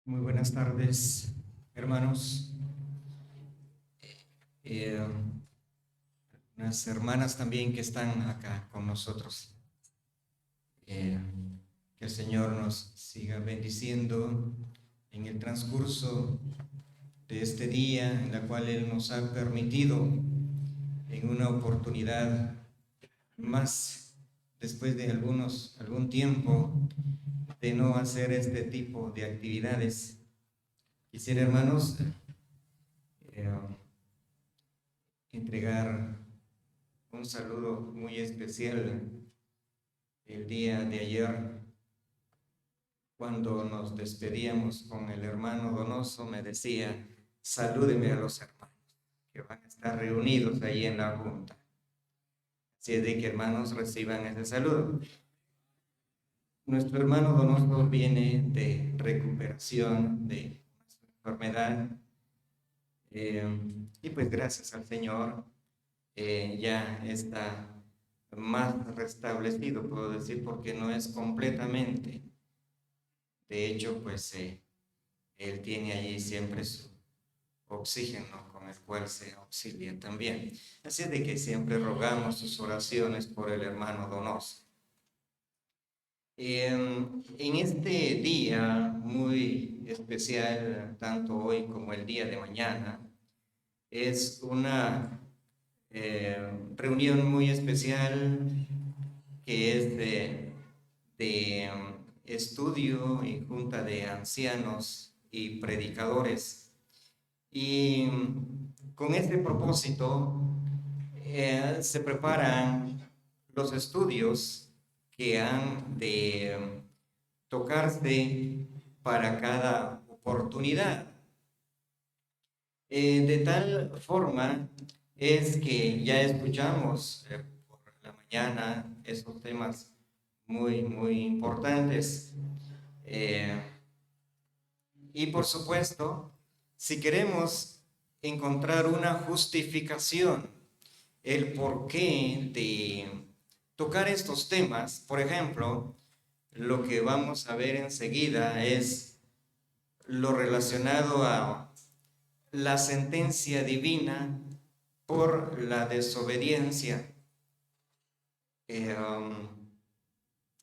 Muy buenas tardes, hermanos. Eh, unas hermanas también que están acá con nosotros. Eh, que el Señor nos siga bendiciendo en el transcurso de este día en la cual Él nos ha permitido en una oportunidad más después de algún tiempo de no hacer este tipo de actividades. Quisiera, hermanos, eh, entregar un saludo muy especial el día de ayer, cuando nos despedíamos con el hermano Donoso. Me decía: salúdeme a los hermanos que van a estar reunidos ahí en la junta. Así es de que, hermanos, reciban ese saludo. Nuestro hermano Donoso viene de recuperación de su enfermedad, y pues gracias al Señor ya está más restablecido, puedo decir, porque no es completamente. De hecho, pues él tiene allí siempre su oxígeno con el cual se auxilia también. Así es de que siempre rogamos sus oraciones por el hermano Donoso. En este día muy especial, tanto hoy como el día de mañana, es una reunión muy especial que es de estudio y junta de ancianos y predicadores. Y con este propósito se preparan los estudios que han de tocarse para cada oportunidad. De tal forma es que ya escuchamos por la mañana esos temas muy importantes. Eh, y por supuesto, si queremos encontrar una justificación, el porqué de tocar estos temas, por ejemplo, lo que vamos a ver enseguida es lo relacionado a la sentencia divina por la desobediencia.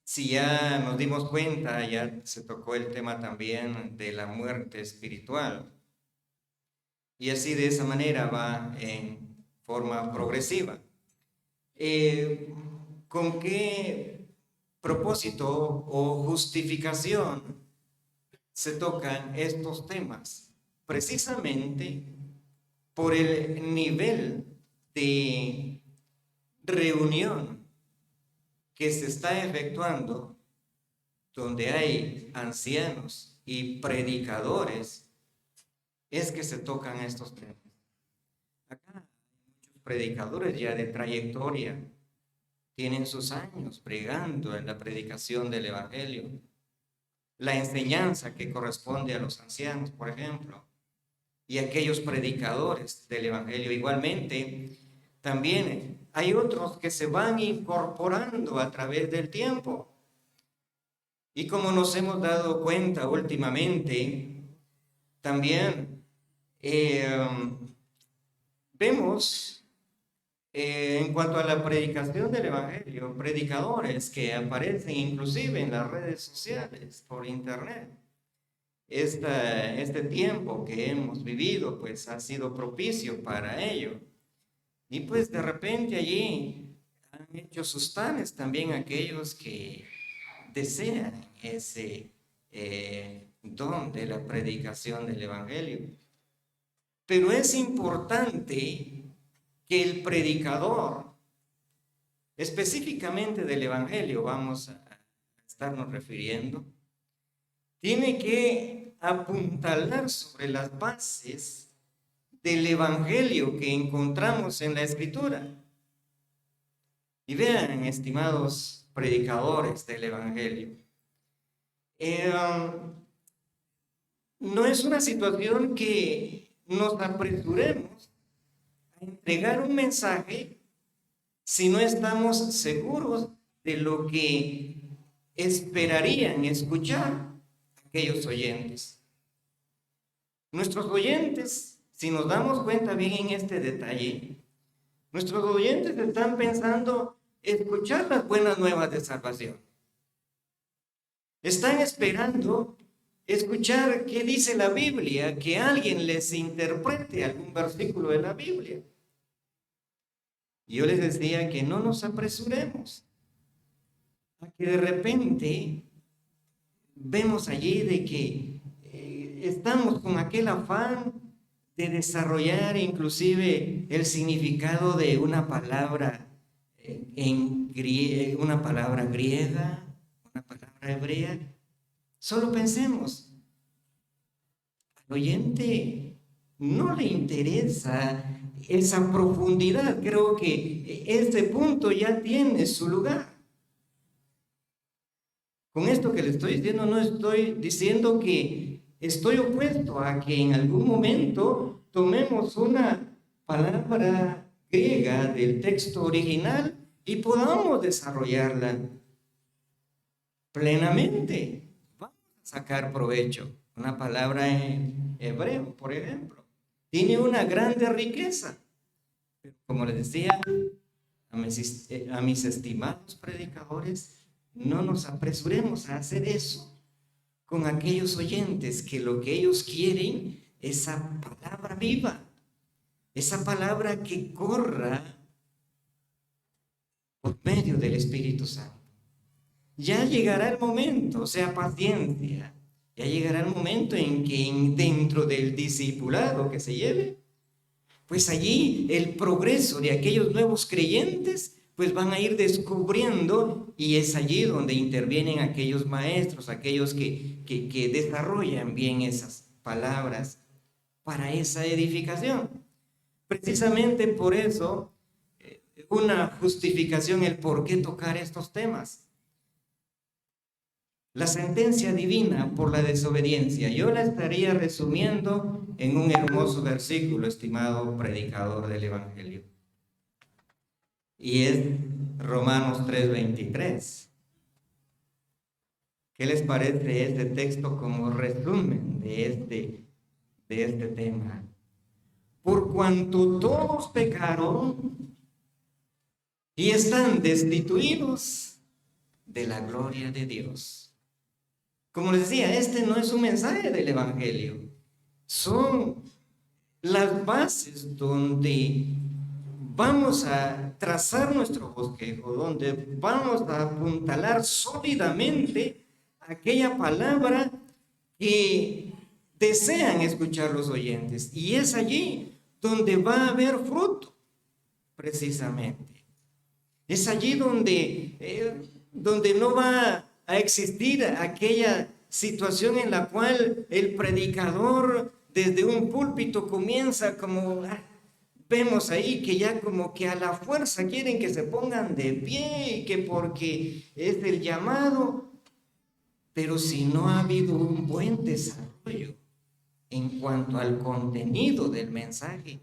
Si ya nos dimos cuenta, ya se tocó el tema también de la muerte espiritual. Y así, de esa manera, va en forma progresiva. ¿Con qué propósito o justificación se tocan estos temas? Precisamente por el nivel de reunión que se está efectuando, donde hay ancianos y predicadores, es que se tocan estos temas. Acá hay muchos predicadores ya de trayectoria, tienen sus años pregando en la predicación del Evangelio, la enseñanza que corresponde a los ancianos, por ejemplo, y aquellos predicadores del Evangelio. Igualmente, también hay otros que se van incorporando a través del tiempo. Y como nos hemos dado cuenta últimamente, también vemos en cuanto a la predicación del Evangelio, predicadores que aparecen inclusive en las redes sociales, por internet. Este tiempo que hemos vivido pues ha sido propicio para ello. Y pues de repente allí han hecho sus planes también aquellos que desean ese don de la predicación del Evangelio. Pero es importante que el predicador, específicamente del Evangelio, vamos a estarnos refiriendo, tiene que apuntalar sobre las bases del Evangelio que encontramos en la Escritura. Y vean, estimados predicadores del Evangelio, no es una situación que nos apresuremos a entregar un mensaje si no estamos seguros de lo que esperarían escuchar aquellos oyentes. Nuestros oyentes, si nos damos cuenta bien en este detalle, nuestros oyentes están pensando escuchar las buenas nuevas de salvación. Están esperando escuchar qué dice la Biblia, que alguien les interprete algún versículo de la Biblia. Y yo les decía que no nos apresuremos a que de repente vemos allí de que estamos con aquel afán de desarrollar inclusive el significado de una palabra una palabra griega, una palabra hebrea. Solo pensemos, al oyente no le interesa esa profundidad. Creo que este punto ya tiene su lugar. Con esto que le estoy diciendo, no estoy diciendo que estoy opuesto a que en algún momento tomemos una palabra griega del texto original y podamos desarrollarla plenamente. Vamos a sacar provecho. Una palabra en hebreo, por ejemplo, tiene una grande riqueza. Pero como les decía a mis estimados predicadores, no nos apresuremos a hacer eso con aquellos oyentes que lo que ellos quieren es esa palabra viva, esa palabra que corra por medio del Espíritu Santo. Ya llegará el momento, o sea, paciencia, ya llegará el momento en que dentro del discipulado que se lleve, pues allí el progreso de aquellos nuevos creyentes pues van a ir descubriendo, y es allí donde intervienen aquellos maestros, aquellos que desarrollan bien esas palabras para esa edificación. Precisamente por eso, una justificación el por qué tocar estos temas. La sentencia divina por la desobediencia, yo la estaría resumiendo en un hermoso versículo, estimado predicador del Evangelio. Y es Romanos 3:23. ¿Qué les parece este texto como resumen de este tema? Por cuanto todos pecaron y están destituidos de la gloria de Dios. Como les decía, este no es un mensaje del Evangelio. Son las bases donde vamos a trazar nuestro bosquejo, donde vamos a apuntalar sólidamente aquella palabra que desean escuchar los oyentes. Y es allí donde va a haber fruto, precisamente. Es allí donde no va a existir aquella situación en la cual el predicador desde un púlpito comienza como... Vemos ahí que ya como que a la fuerza quieren que se pongan de pie y que porque es el llamado, pero si no ha habido un buen desarrollo en cuanto al contenido del mensaje,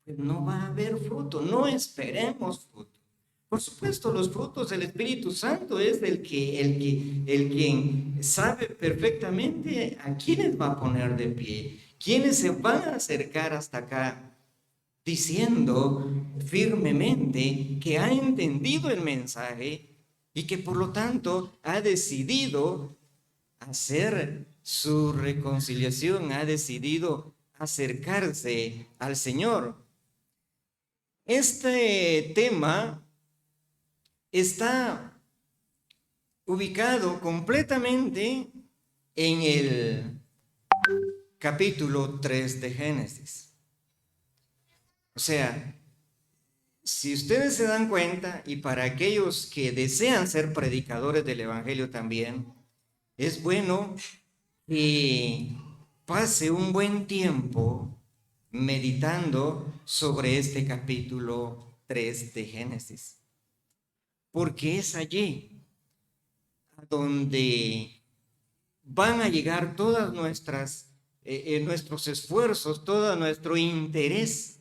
pues no va a haber fruto, no esperemos fruto. Por supuesto, los frutos del Espíritu Santo es el quien sabe perfectamente a quiénes va a poner de pie, quiénes se van a acercar hasta acá, diciendo firmemente que ha entendido el mensaje y que por lo tanto ha decidido hacer su reconciliación, ha decidido acercarse al Señor. Este tema está ubicado completamente en el capítulo 3 de Génesis. O sea, si ustedes se dan cuenta, y para aquellos que desean ser predicadores del Evangelio también, es bueno que pase un buen tiempo meditando sobre este capítulo 3 de Génesis. Porque es allí donde van a llegar todas nuestros esfuerzos, todo nuestro interés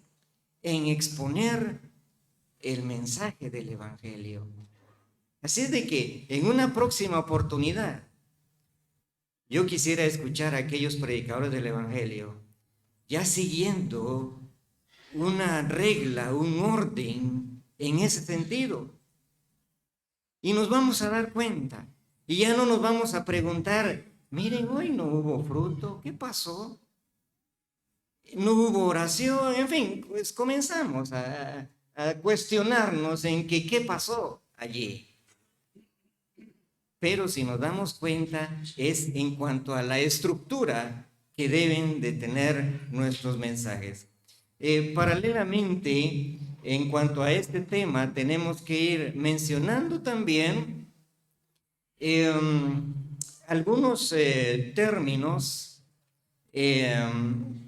en exponer el mensaje del Evangelio. Así es de que en una próxima oportunidad yo quisiera escuchar a aquellos predicadores del Evangelio ya siguiendo una regla, un orden en ese sentido. Y nos vamos a dar cuenta. Y ya no nos vamos a preguntar, miren, hoy no hubo fruto, ¿qué pasó? No hubo oración, en fin, pues comenzamos a cuestionarnos en que qué pasó allí. Pero si nos damos cuenta es en cuanto a la estructura que deben de tener nuestros mensajes. Paralelamente, en cuanto a este tema, tenemos que ir mencionando también algunos términos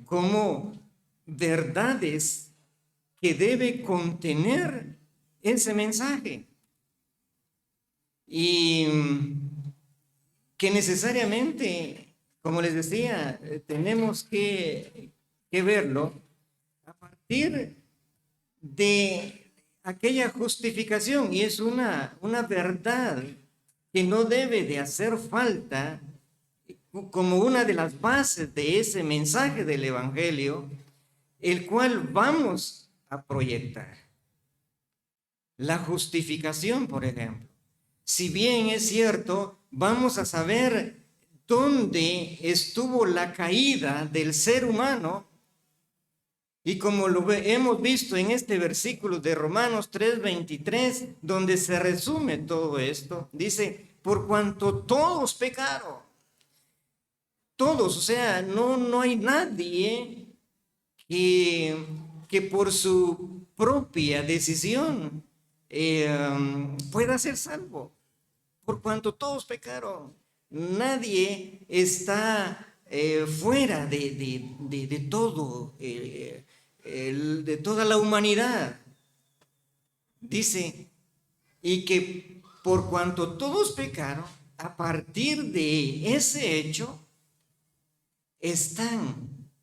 como verdades que debe contener ese mensaje y que necesariamente, como les decía, tenemos que verlo a partir de aquella justificación, y es una verdad que no debe de hacer falta como una de las bases de ese mensaje del Evangelio, el cual vamos a proyectar. La justificación, por ejemplo. Si bien es cierto, vamos a saber dónde estuvo la caída del ser humano, y como lo hemos visto en este versículo de Romanos 3:23, donde se resume todo esto, dice, por cuanto todos pecaron, todos, o sea, no hay nadie que por su propia decisión pueda ser salvo, por cuanto todos pecaron. Nadie está fuera de todo, de toda la humanidad. Dice, y que por cuanto todos pecaron, a partir de ese hecho, están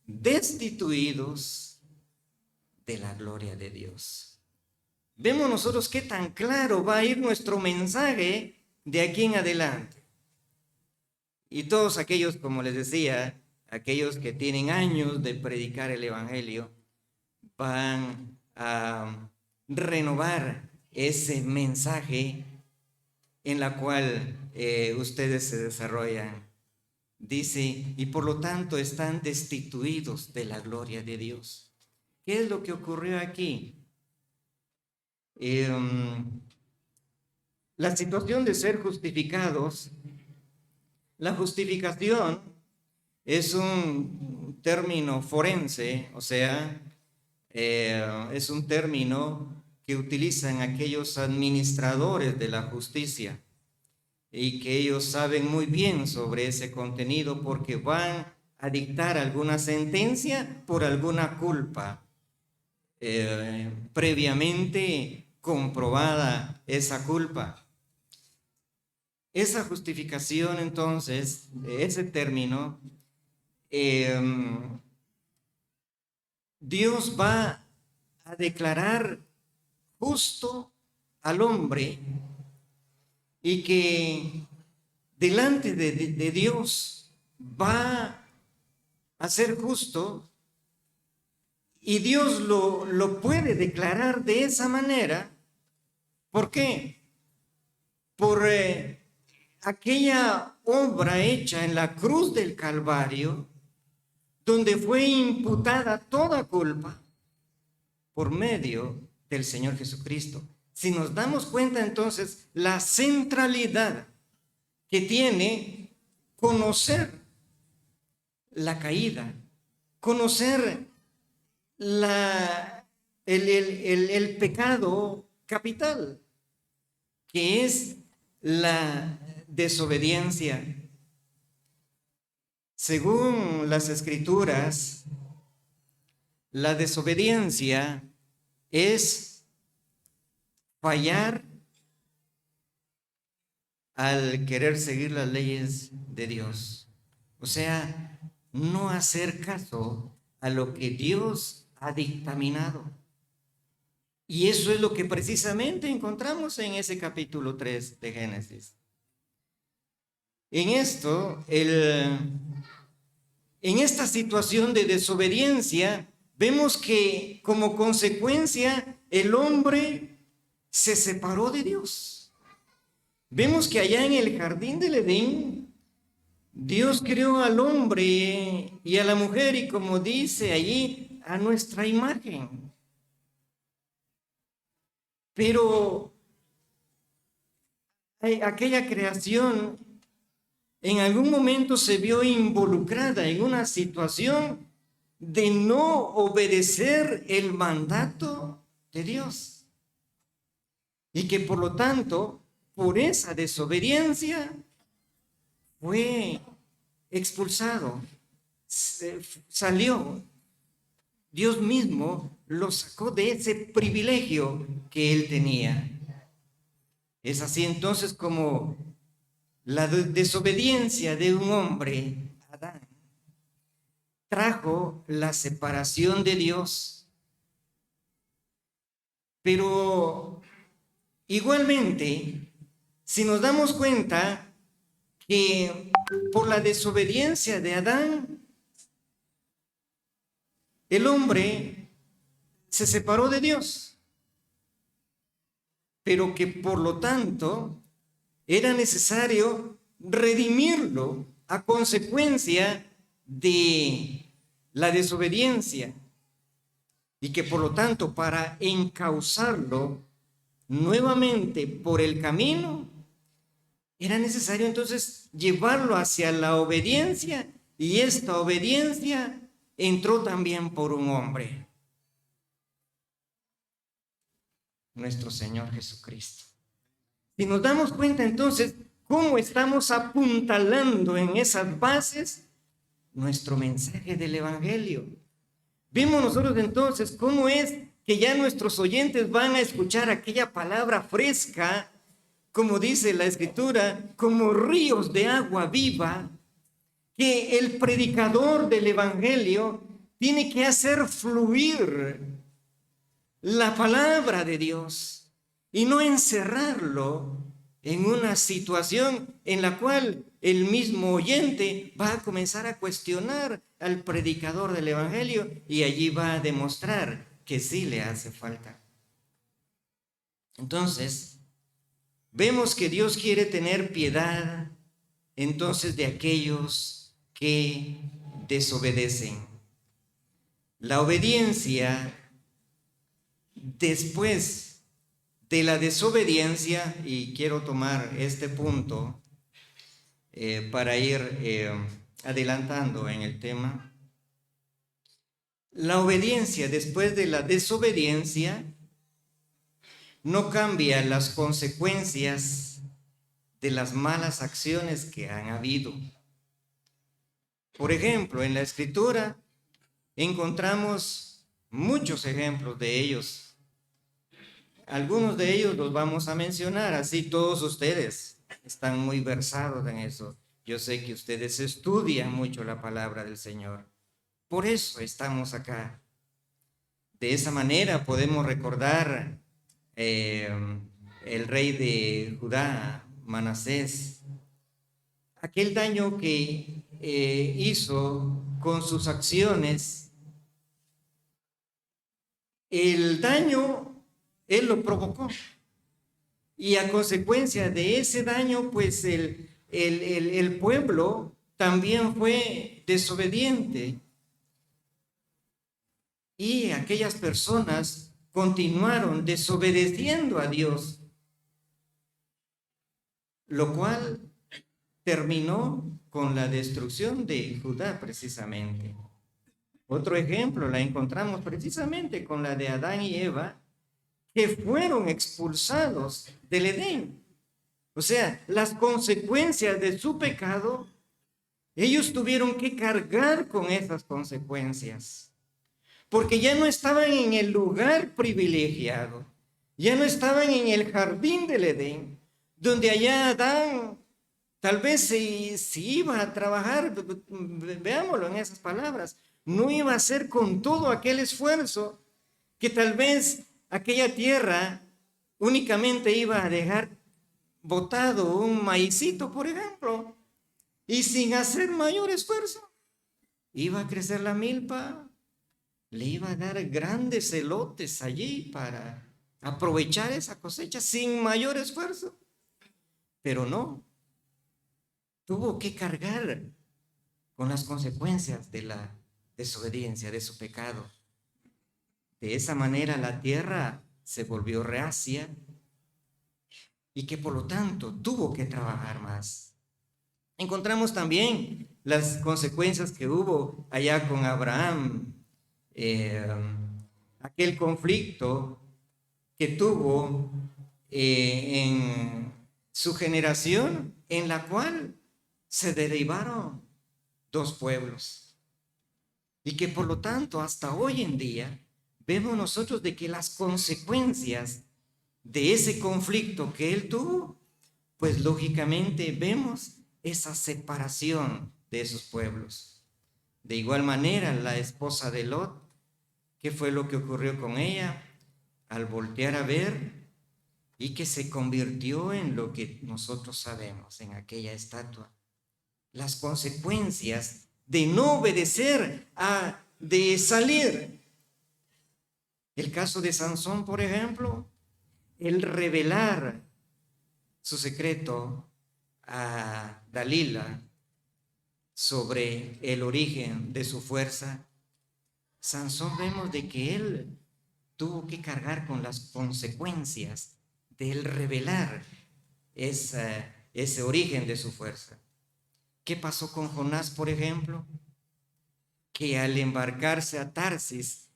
destituidos de la gloria de Dios. Vemos nosotros qué tan claro va a ir nuestro mensaje de aquí en adelante. Y todos aquellos, como les decía, aquellos que tienen años de predicar el Evangelio, van a renovar ese mensaje en la cual ustedes se desarrollan. Dice, y por lo tanto están destituidos de la gloria de Dios. ¿Qué es lo que ocurrió aquí? La situación de ser justificados, la justificación es un término forense, o sea, es un término que utilizan aquellos administradores de la justicia y que ellos saben muy bien sobre ese contenido porque van a dictar alguna sentencia por alguna culpa previamente comprobada esa culpa. Esa justificación, entonces, ese término, Dios va a declarar justo al hombre y que delante de Dios va a ser justo, y Dios lo puede declarar de esa manera. ¿Por qué? Por aquella obra hecha en la cruz del Calvario, donde fue imputada toda culpa por medio del Señor Jesucristo. Si nos damos cuenta entonces la centralidad que tiene conocer la caída, conocer el pecado capital, que es la desobediencia. Según las Escrituras, la desobediencia es fallar al querer seguir las leyes de Dios. O sea, no hacer caso a lo que Dios ha dictaminado. Y eso es lo que precisamente encontramos en ese capítulo 3 de Génesis. En esto, en esta situación de desobediencia, vemos que como consecuencia el hombre se separó de Dios. Vemos que allá en el jardín del Edén, Dios creó al hombre y a la mujer, y como dice allí, a nuestra imagen. Pero aquella creación en algún momento se vio involucrada en una situación de no obedecer el mandato de Dios. Y que por lo tanto, por esa desobediencia, fue expulsado, salió. Dios mismo lo sacó de ese privilegio que él tenía. Es así entonces como la desobediencia de un hombre, Adán, trajo la separación de Dios. Pero igualmente, si nos damos cuenta que por la desobediencia de Adán, el hombre se separó de Dios, pero que por lo tanto era necesario redimirlo a consecuencia de la desobediencia, y que por lo tanto para encauzarlo nuevamente por el camino era necesario entonces llevarlo hacia la obediencia, y esta obediencia entró también por un hombre, nuestro Señor Jesucristo. Si nos damos cuenta entonces cómo estamos apuntalando en esas bases nuestro mensaje del Evangelio. Vimos nosotros entonces cómo es que ya nuestros oyentes van a escuchar aquella palabra fresca, como dice la Escritura, como ríos de agua viva, que el predicador del Evangelio tiene que hacer fluir la palabra de Dios y no encerrarlo en una situación en la cual el mismo oyente va a comenzar a cuestionar al predicador del Evangelio, y allí va a demostrar que sí le hace falta. Entonces, vemos que Dios quiere tener piedad entonces de aquellos que desobedecen. La obediencia después de la desobediencia, y quiero tomar este punto para ir adelantando en el tema. La obediencia después de la desobediencia no cambia las consecuencias de las malas acciones que han habido. Por ejemplo, en la Escritura encontramos muchos ejemplos de ellos. Algunos de ellos los vamos a mencionar, así todos ustedes están muy versados en eso. Yo sé que ustedes estudian mucho la palabra del Señor. Por eso estamos acá. De esa manera podemos recordar el rey de Judá, Manasés, aquel daño que hizo con sus acciones. El daño él lo provocó, y a consecuencia de ese daño, pues el pueblo también fue desobediente, y aquellas personas continuaron desobedeciendo a Dios, lo cual terminó con la destrucción de Judá precisamente. Otro ejemplo la encontramos precisamente con la de Adán y Eva, que fueron expulsados del Edén. O sea, las consecuencias de su pecado, ellos tuvieron que cargar con esas consecuencias, porque ya no estaban en el lugar privilegiado, ya no estaban en el jardín del Edén, donde allá Adán tal vez si iba a trabajar, veámoslo en esas palabras, no iba a hacer con todo aquel esfuerzo que tal vez aquella tierra únicamente iba a dejar botado un maicito, por ejemplo, y sin hacer mayor esfuerzo. iba a crecer la milpa, le iba a dar grandes elotes allí para aprovechar esa cosecha sin mayor esfuerzo. Pero no, tuvo que cargar con las consecuencias de la desobediencia, de su pecado. De esa manera la tierra se volvió reacia y que por lo tanto tuvo que trabajar más. Encontramos también las consecuencias que hubo allá con Abraham, aquel conflicto que tuvo en su generación, en la cual se derivaron dos pueblos. Y que por lo tanto hasta hoy en día vemos nosotros de que las consecuencias de ese conflicto que él tuvo, pues lógicamente vemos esa separación de esos pueblos. De igual manera, la esposa de Lot, ¿qué fue lo que ocurrió con ella? Al voltear a ver, y que se convirtió en lo que nosotros sabemos, en aquella estatua. Las consecuencias de no obedecer, de salir. El caso de Sansón, por ejemplo, el revelar su secreto a Dalila sobre el origen de su fuerza. Sansón vemos de que él tuvo que cargar con las consecuencias del revelar ese origen de su fuerza. ¿Qué pasó con Jonás, por ejemplo? Que al embarcarse a Tarsis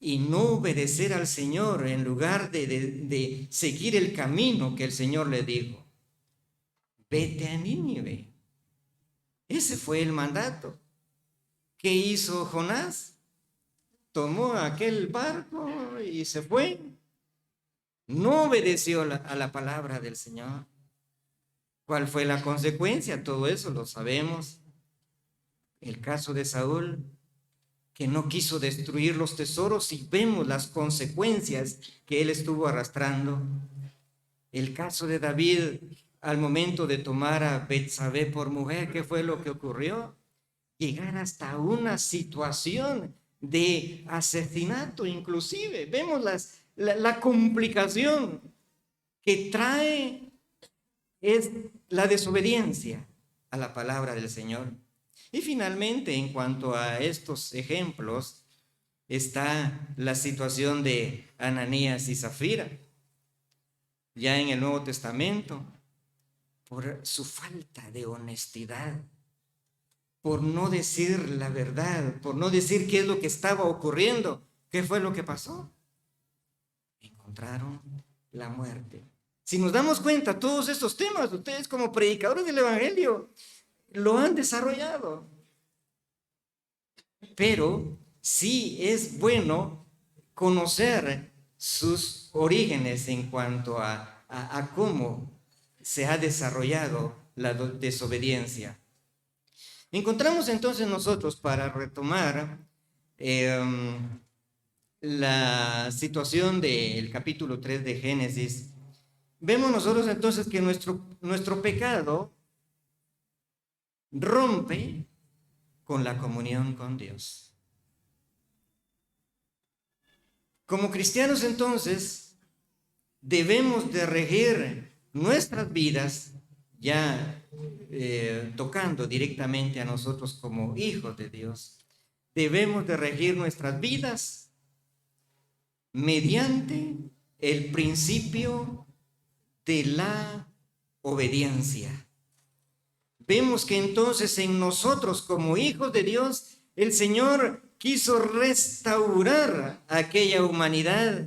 y no obedecer al Señor, en lugar de seguir el camino que el Señor le dijo, vete a Nínive. Ese fue el mandato. ¿Qué hizo Jonás? Tomó aquel barco y se fue. No obedeció a la palabra del Señor. ¿Cuál fue la consecuencia? Todo eso lo sabemos. El caso de Saúl, que no quiso destruir los tesoros, y vemos las consecuencias que él estuvo arrastrando. El caso de David, al momento de tomar a Betsabé por mujer, ¿qué fue lo que ocurrió? Llegar hasta una situación de asesinato, inclusive. Vemos la complicación que trae es la desobediencia a la palabra del Señor. Y finalmente, en cuanto a estos ejemplos, está la situación de Ananías y Zafira, ya en el Nuevo Testamento, por su falta de honestidad, por no decir la verdad, por no decir qué es lo que estaba ocurriendo. ¿Qué fue lo que pasó? Encontraron la muerte. Si nos damos cuenta, todos estos temas, ustedes como predicadores del Evangelio lo han desarrollado. Pero sí es bueno conocer sus orígenes en cuanto a cómo se ha desarrollado la desobediencia. Encontramos entonces nosotros, para retomar la situación del capítulo 3 de Génesis, vemos nosotros entonces que nuestro pecado rompe con la comunión con Dios. Como cristianos entonces debemos de regir nuestras vidas, ya tocando directamente a nosotros como hijos de Dios. Debemos de regir nuestras vidas mediante el principio de la obediencia. Vemos que entonces en nosotros como hijos de Dios, el Señor quiso restaurar aquella humanidad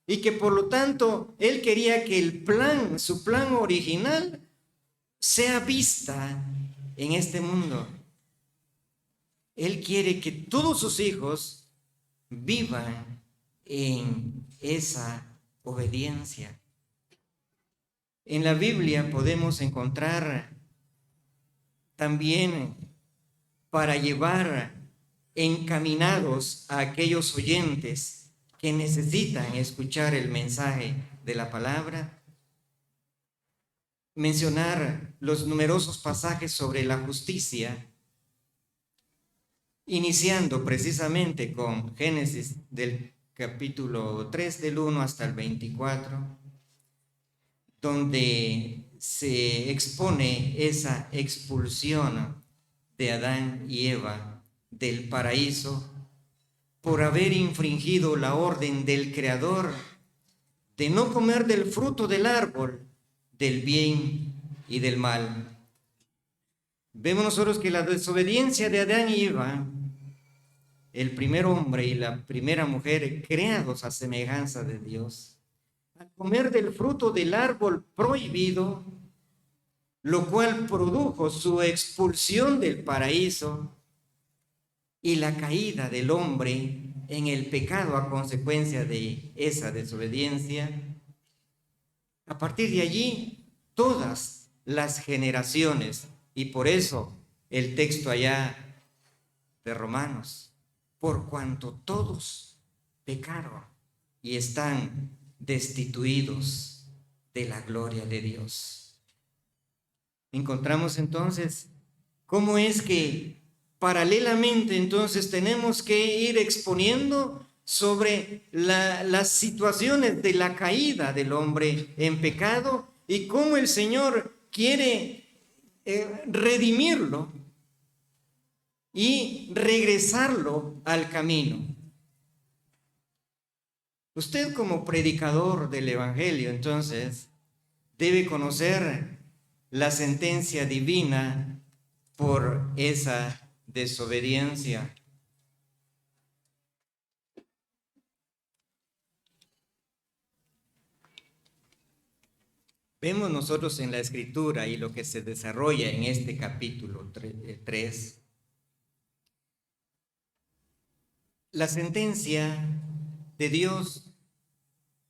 y que por lo tanto Él quería que su plan original sea vista en este mundo. Él quiere que todos sus hijos vivan en esa obediencia. En la Biblia podemos encontrar también para llevar encaminados a aquellos oyentes que necesitan escuchar el mensaje de la palabra, mencionar los numerosos pasajes sobre la justicia, iniciando precisamente con Génesis del capítulo 3 del 1 hasta el 24, donde se expone esa expulsión de Adán y Eva del paraíso por haber infringido la orden del Creador de no comer del fruto del árbol del bien y del mal. Vemos nosotros que la desobediencia de Adán y Eva, el primer hombre y la primera mujer creados a semejanza de Dios, al comer del fruto del árbol prohibido, lo cual produjo su expulsión del paraíso y la caída del hombre en el pecado a consecuencia de esa desobediencia. A partir de allí, todas las generaciones, y por eso el texto allá de Romanos, por cuanto todos pecaron y están destituidos de la gloria de Dios. Encontramos entonces cómo es que paralelamente entonces tenemos que ir exponiendo sobre las situaciones de la caída del hombre en pecado y cómo el Señor quiere redimirlo y regresarlo al camino. Usted como predicador del Evangelio entonces debe conocer la sentencia divina por esa desobediencia. Vemos nosotros en la Escritura y lo que se desarrolla en este capítulo 3, la sentencia de Dios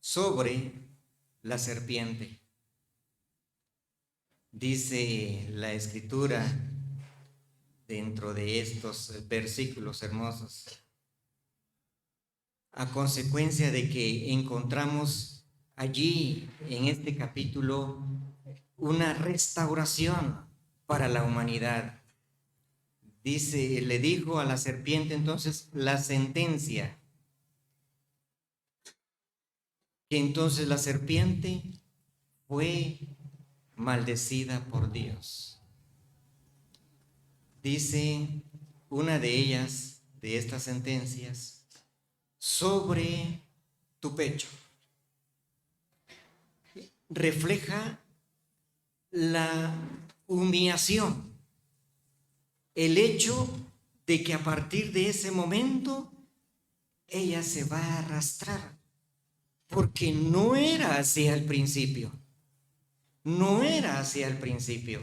sobre la serpiente. Dice la Escritura dentro de estos versículos hermosos, a consecuencia de que encontramos allí en este capítulo una restauración para la humanidad. Dice, le dijo a la serpiente entonces la sentencia, que entonces la serpiente fue maldecida por Dios. Dice una de ellas, de estas sentencias, sobre tu pecho. Refleja la humillación, el hecho de que a partir de ese momento ella se va a arrastrar, porque no era así al principio, no era así al principio.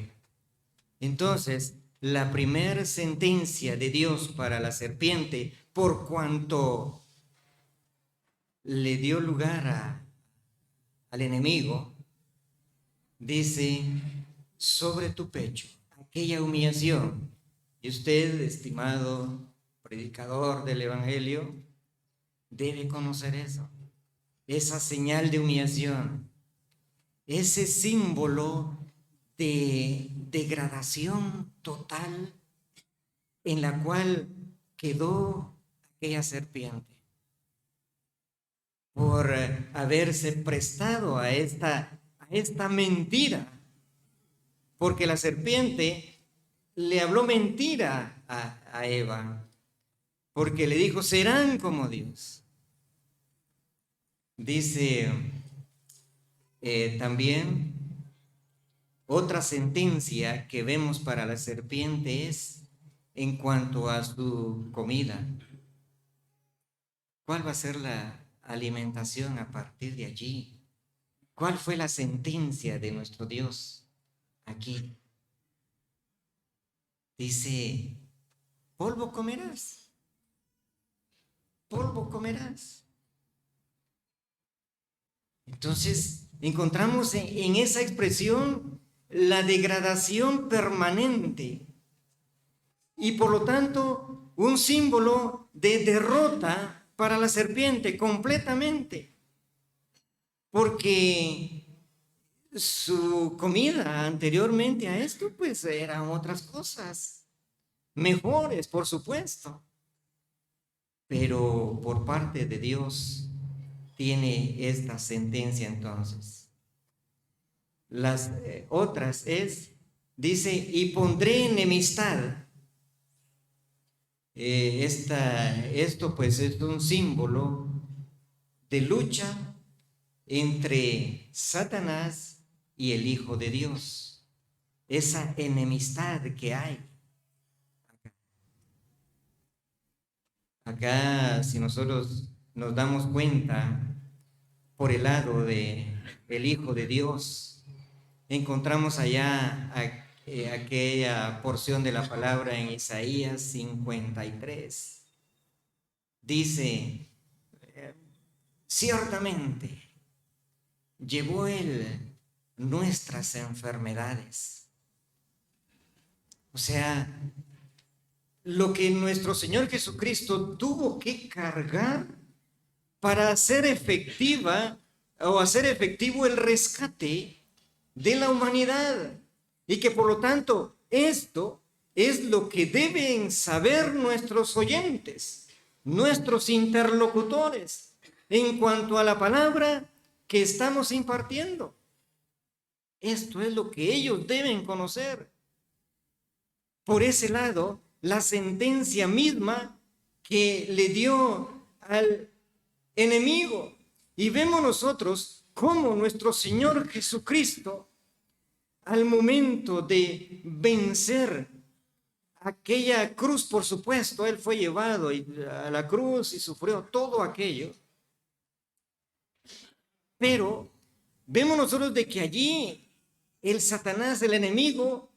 Entonces, la primera sentencia de Dios para la serpiente, por cuanto le dio lugar al enemigo, dice, sobre tu pecho, aquella humillación. Y usted, estimado predicador del Evangelio, debe conocer eso, esa señal de humillación, ese símbolo de degradación total en la cual quedó aquella serpiente por haberse prestado a esta mentira, porque la serpiente le habló mentira a Eva, porque le dijo, serán como Dios. Dice también, otra sentencia que vemos para la serpiente es en cuanto a su comida. ¿Cuál va a ser la alimentación a partir de allí? ¿Cuál fue la sentencia de nuestro Dios aquí? Dice, polvo comerás, polvo comerás. Entonces, encontramos en esa expresión la degradación permanente y por lo tanto un símbolo de derrota para la serpiente completamente, porque su comida anteriormente a esto pues eran otras cosas, mejores, por supuesto, pero por parte de Dios tiene esta sentencia entonces. Las otras dice, y pondré enemistad. Esto pues es un símbolo de lucha entre Satanás y el Hijo de Dios. Esa enemistad que hay. Acá, si nosotros nos damos cuenta, por el lado de el Hijo de Dios, encontramos allá aquella porción de la palabra en Isaías 53. Dice, ciertamente llevó Él nuestras enfermedades. O sea, lo que nuestro Señor Jesucristo tuvo que cargar para hacer efectiva o hacer efectivo el rescate de la humanidad. Y que por lo tanto esto es lo que deben saber nuestros oyentes, nuestros interlocutores, en cuanto a la palabra que estamos impartiendo. Esto es lo que ellos deben conocer. Por ese lado, la sentencia misma que le dio al enemigo. Y vemos nosotros cómo nuestro Señor Jesucristo, al momento de vencer aquella cruz, por supuesto, Él fue llevado a la cruz y sufrió todo aquello. Pero vemos nosotros de que allí el Satanás, el enemigo,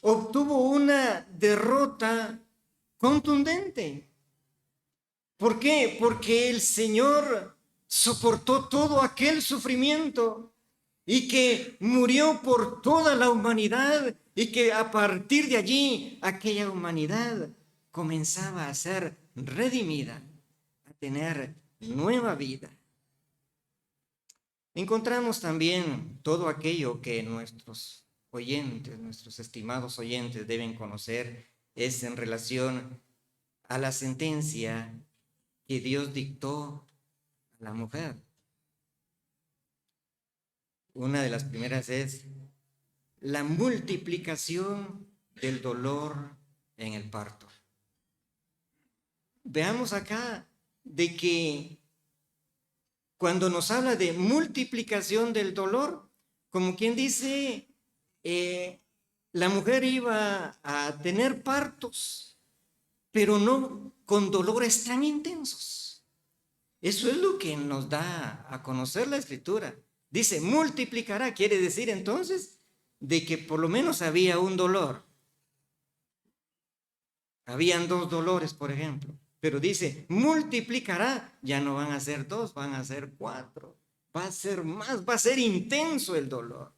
obtuvo una derrota contundente. ¿Por qué? Porque el Señor soportó todo aquel sufrimiento y que murió por toda la humanidad y que a partir de allí aquella humanidad comenzaba a ser redimida, a tener nueva vida. Encontramos también todo aquello que nuestros oyentes, nuestros estimados oyentes deben conocer, es en relación a la sentencia que Dios dictó a la mujer. Una de las primeras es la multiplicación del dolor en el parto. Veamos acá de que cuando nos habla de multiplicación del dolor, como quien dice, la mujer iba a tener partos, pero no con dolores tan intensos. Eso es lo que nos da a conocer la Escritura. Dice, multiplicará, quiere decir entonces de que por lo menos había un dolor. Habían 2 dolores, por ejemplo. Pero dice, multiplicará, ya no van a ser 2, van a ser 4. Va a ser más, va a ser intenso el dolor.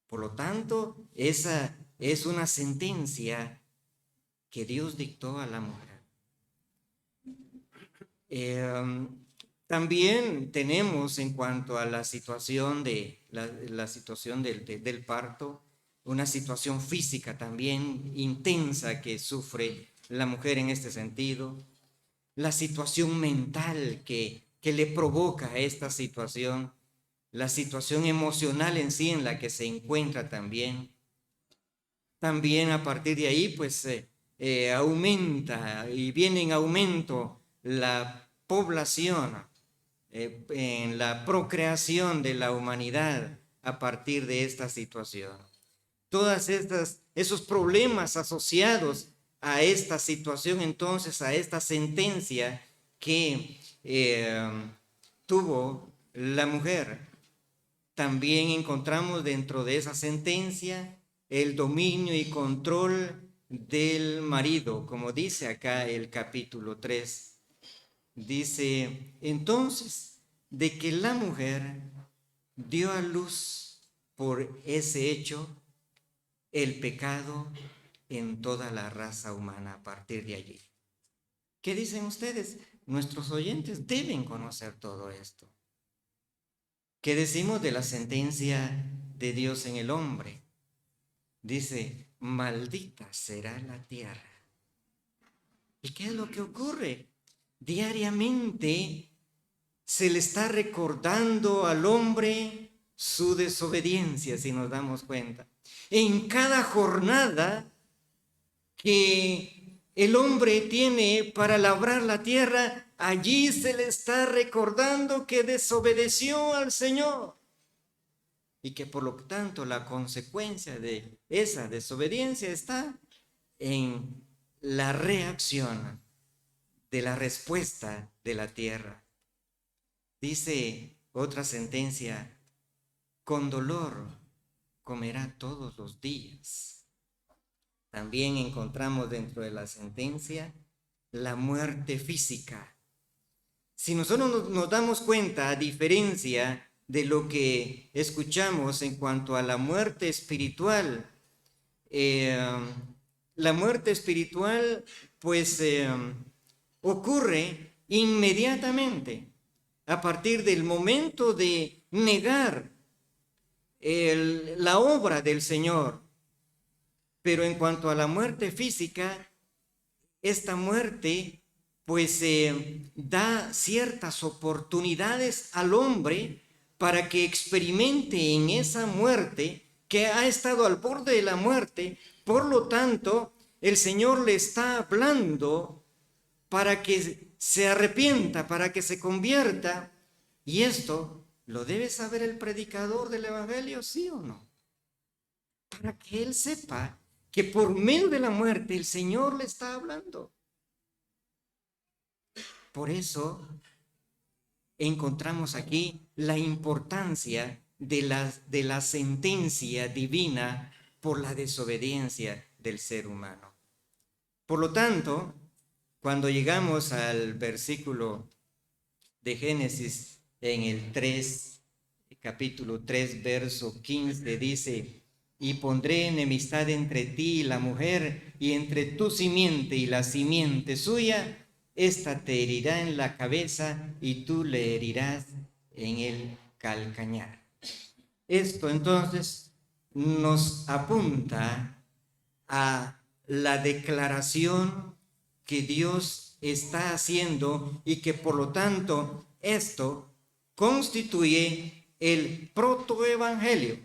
Por lo tanto, esa es una sentencia que Dios dictó a la mujer. También tenemos en cuanto a la situación la situación del parto, una situación física también intensa que sufre la mujer en este sentido, la situación mental que le provoca esta situación, la situación emocional en sí en la que se encuentra también. También a partir de ahí pues aumenta y viene en aumento la población en la procreación de la humanidad a partir de esta situación. Todas esos problemas asociados a esta situación, entonces, a esta sentencia que tuvo la mujer, también encontramos dentro de esa sentencia el dominio y control del marido, como dice acá el capítulo 3. Dice, entonces, de que la mujer dio a luz por ese hecho el pecado en toda la raza humana a partir de allí. ¿Qué dicen ustedes? Nuestros oyentes deben conocer todo esto. ¿Qué decimos de la sentencia de Dios en el hombre? Dice, maldita será la tierra. ¿Y qué es lo que ocurre? Diariamente se le está recordando al hombre su desobediencia, si nos damos cuenta. En cada jornada que el hombre tiene para labrar la tierra, allí se le está recordando que desobedeció al Señor. Y que por lo tanto la consecuencia de esa desobediencia está en la reacción de la respuesta de la tierra. Dice otra sentencia: con dolor comerá todos los días. También encontramos dentro de la sentencia la muerte física. Si nosotros nos damos cuenta, a diferencia de lo que escuchamos en cuanto a la muerte espiritual, la muerte espiritual pues ocurre inmediatamente a partir del momento de negar la obra del Señor. Pero en cuanto a la muerte física, esta muerte pues da ciertas oportunidades al hombre para que experimente en esa muerte, que ha estado al borde de la muerte. Por lo tanto, el Señor le está hablando para que se arrepienta, para que se convierta. Y esto lo debe saber el predicador del Evangelio, ¿sí o no? Para que él sepa que por medio de la muerte el Señor le está hablando. Por eso encontramos aquí la importancia de la sentencia divina por la desobediencia del ser humano. Por lo tanto, cuando llegamos al versículo de Génesis en el 3, capítulo 3, verso 15, dice: y pondré enemistad entre ti y la mujer, y entre tu simiente y la simiente suya. Esta te herirá en la cabeza y tú le herirás en el calcañar. Esto entonces nos apunta a la declaración que Dios está haciendo, y que por lo tanto esto constituye el protoevangelio.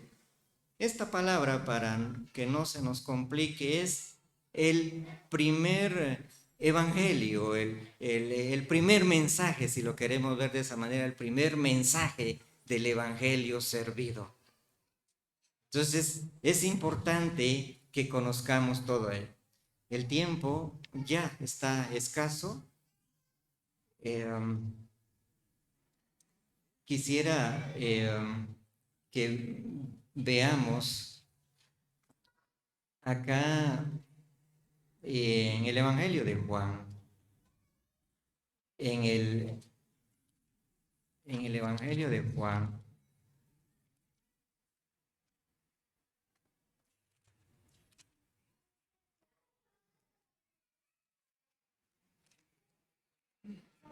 Esta palabra, para que no se nos complique, es el primer evangelio, el primer mensaje, si lo queremos ver de esa manera, el primer mensaje del evangelio servido. Entonces, es importante que conozcamos todo ello. El tiempo ya está escaso. Quisiera que veamos acá en el Evangelio de Juan, en el Evangelio de Juan,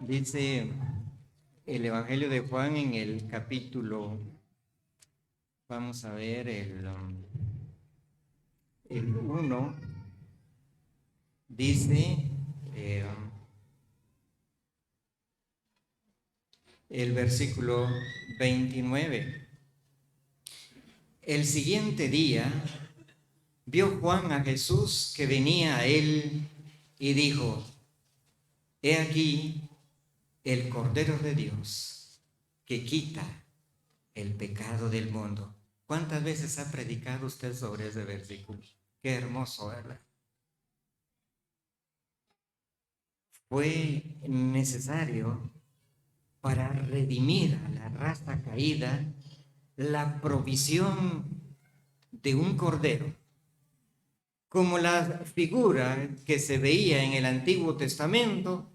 dice el Evangelio de Juan en el capítulo, vamos a ver el 1, dice el versículo 29. El siguiente día vio Juan a Jesús que venía a él y dijo: he aquí el Cordero de Dios que quita el pecado del mundo. ¿Cuántas veces ha predicado usted sobre ese versículo? Qué hermoso, ¿verdad? Fue necesario para redimir a la raza caída la provisión de un cordero, como la figura que se veía en el Antiguo Testamento,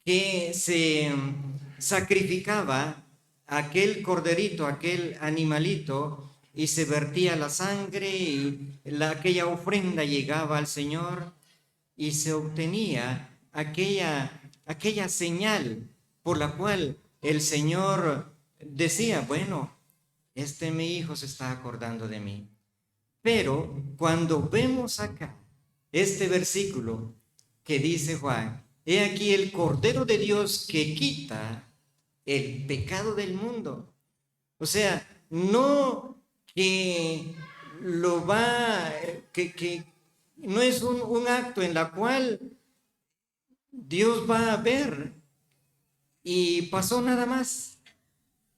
que se sacrificaba aquel corderito, aquel animalito, y se vertía la sangre, y aquella ofrenda llegaba al Señor, y se obtenía aquella señal por la cual el Señor decía: bueno, mi hijo se está acordando de mí. Pero cuando vemos acá este versículo que dice Juan, he aquí el Cordero de Dios que quita el pecado del mundo. O sea, no que lo va, que no es un acto en la cual Dios va a ver y pasó nada más.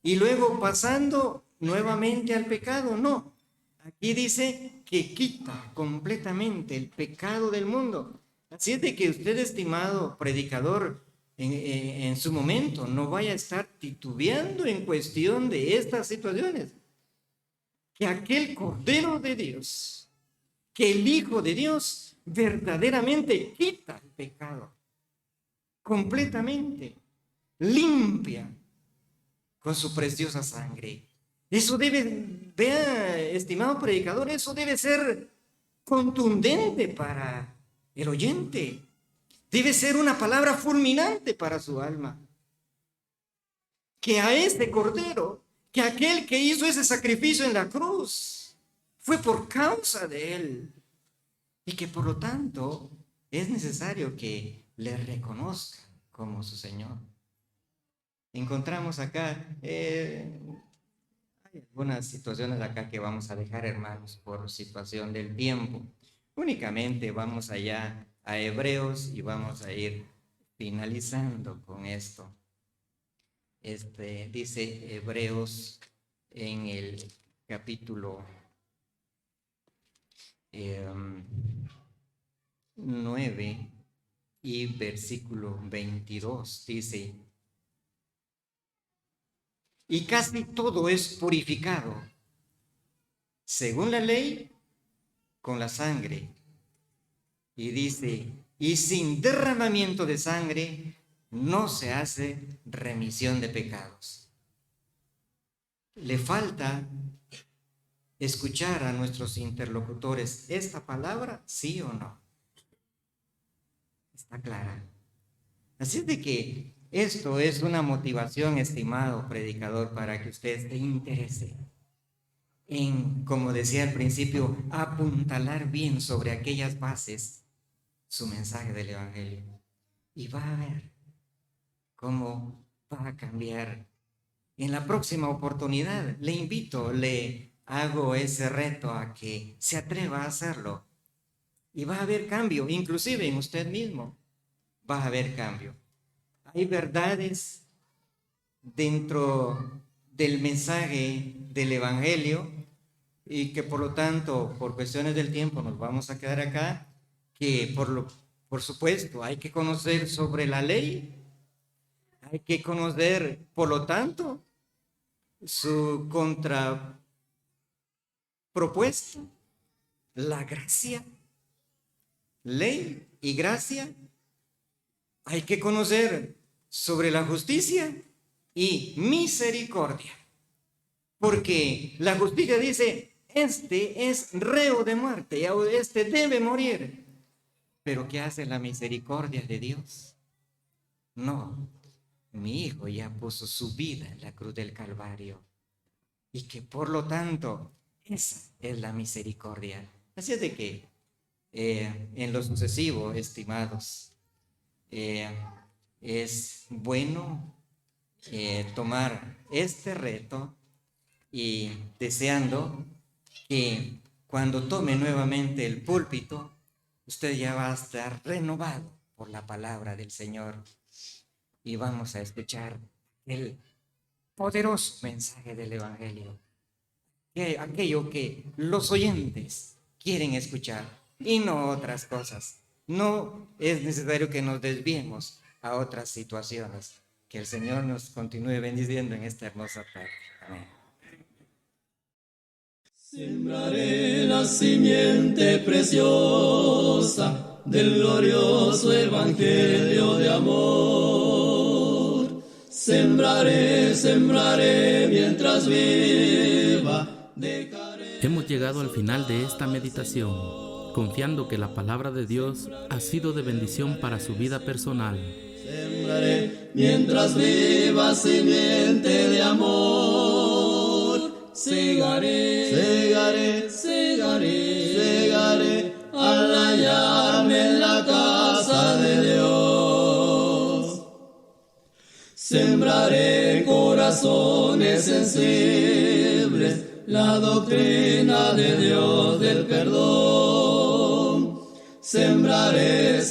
Y luego pasando nuevamente al pecado, no. Aquí dice que quita completamente el pecado del mundo. Así es de que usted, estimado predicador, en su momento no vaya a estar titubeando en cuestión de estas situaciones. Que aquel Cordero de Dios, que el Hijo de Dios verdaderamente quita el pecado. Completamente. Limpia con su preciosa sangre. Eso debe, vea, estimado predicador, eso debe ser contundente para el oyente. Debe ser una palabra fulminante para su alma. Que a este Cordero, que aquel que hizo ese sacrificio en la cruz, fue por causa de él. Y que por lo tanto es necesario que le reconozcan como su Señor. Encontramos acá hay algunas situaciones acá que vamos a dejar, hermanos, por situación del tiempo. Únicamente vamos allá a Hebreos y vamos a ir finalizando con esto. Dice Hebreos en el capítulo 9 y versículo 22, dice: y casi todo es purificado, según la ley, con la sangre. Y dice, y sin derramamiento de sangre no se hace remisión de pecados. Le falta escuchar a nuestros interlocutores esta palabra, sí o no. Está clara. Así es de que esto es una motivación, estimado predicador, para que usted se interese en, como decía al principio, apuntalar bien sobre aquellas bases su mensaje del Evangelio. Y va a ver cómo va a cambiar. En la próxima oportunidad le invito, le hago ese reto a que se atreva a hacerlo. Y va a haber cambio, inclusive en usted mismo va a haber cambio. Hay verdades dentro del mensaje del Evangelio y que por lo tanto, por cuestiones del tiempo, nos vamos a quedar acá, que por supuesto hay que conocer sobre la ley, hay que conocer, por lo tanto, su contrapropuesta, la gracia, ley y gracia. Hay que conocer sobre la justicia y misericordia. Porque la justicia dice, este es reo de muerte, este debe morir. Pero ¿qué hace la misericordia de Dios? No, mi hijo ya puso su vida en la cruz del Calvario. Y que por lo tanto, esa es la misericordia. Así es de que en lo sucesivo, estimados, es bueno tomar este reto y deseando que cuando tome nuevamente el púlpito, usted ya va a estar renovado por la palabra del Señor y vamos a escuchar el poderoso mensaje del Evangelio, aquello que los oyentes quieren escuchar y no otras cosas. No es necesario que nos desviemos a otras situaciones. Que el Señor nos continúe bendiciendo en esta hermosa tarde. Amén. Sembraré la simiente preciosa del glorioso evangelio de amor. Sembraré, sembraré mientras viva. Hemos llegado al final de esta meditación, confiando que la palabra de Dios ha sido de bendición para su vida personal. Sembraré mientras viva simiente de amor. segaré, segaré, al hallarme en la casa de Dios. Sembraré corazones sensibles, la doctrina de Dios del perdón. Sembraré.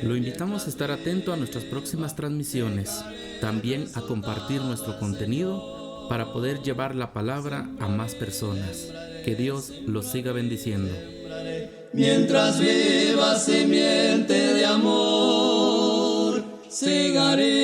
Lo invitamos a estar atento a nuestras próximas transmisiones, también a compartir nuestro contenido para poder llevar la palabra a más personas. Que Dios los siga bendiciendo. Mientras viva simiente de amor, segaré.